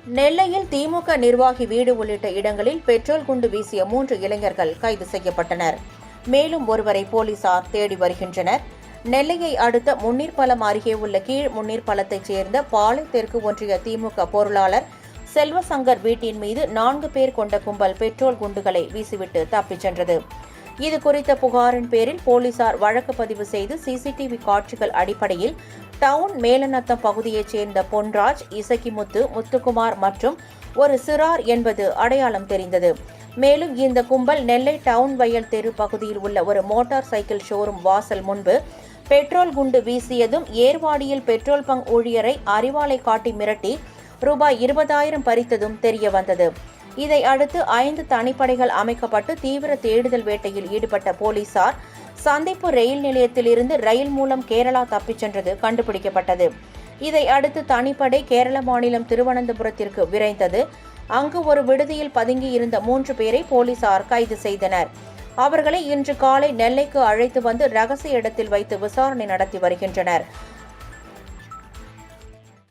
நெல்லையில் திமுக நிர்வாகி வீடு உள்ளிட்ட இடங்களில் பெட்ரோல் குண்டு வீசிய 3 இளைஞர்கள் கைது செய்யப்பட்டனர். மேலும் ஒருவரை போலீசார் தேடி வருகின்றனர். நெல்லையை அடுத்த முன்னீர்பலம் அருகே உள்ள கீழ் முன்னீர்பலத்தைச் சேர்ந்த பாளை தெற்கு ஒன்றிய திமுக பொருளாளர் செல்வசங்கர் வீட்டின் மீது 4 பேர் கொண்ட கும்பல் பெட்ரோல் குண்டுகளை வீசிவிட்டு தப்பிச் சென்றது. இதுகுறித்த புகாரின் பேரில் போலீசார் வழக்கு பதிவு செய்து சிசிடிவி காட்சிகள் அடிப்படையில் டவுன் மேலநத்தம் பகுதியைச் சேர்ந்த பொன்ராஜ், இசக்கிமுத்து, முத்துக்குமார் மற்றும் ஒரு சிறார் என்பது அடையாளம் தெரிந்தது. மேலும் இந்த கும்பல் நெல்லை டவுன் வயல் தெரு பகுதியில் உள்ள ஒரு மோட்டார் சைக்கிள் ஷோரூம் வாசல் முன்பு பெட்ரோல் குண்டு வீசியதும், ஏர்வாடியில் பெட்ரோல் பங்க் ஊழியரை அரிவாளை காட்டி மிரட்டி ரூபாய் 20,000 பறித்ததும் தெரியவந்தது. இதை அடுத்து 5 தனிப்படைகள் அமைக்கப்பட்டு தீவிர தேடுதல் வேட்டையில் ஈடுபட்ட போலீசார் சந்திப்பு ரயில் நிலையத்திலிருந்து ரயில் மூலம் கேரளா தப்பிச் சென்றது கண்டுபிடிக்கப்பட்டது. இதை அடுத்து தனிப்படை கேரள மாநிலம் திருவனந்தபுரத்திற்கு விரைந்தது. அங்கு ஒரு விடுதியில் பதுங்கியிருந்த 3 பேரை போலீசார் கைது செய்தனர். அவர்களை இன்று காலை நெல்லைக்கு அழைத்து வந்து ரகசிய இடத்தில் வைத்து விசாரணை நடத்தி வருகின்றனர்.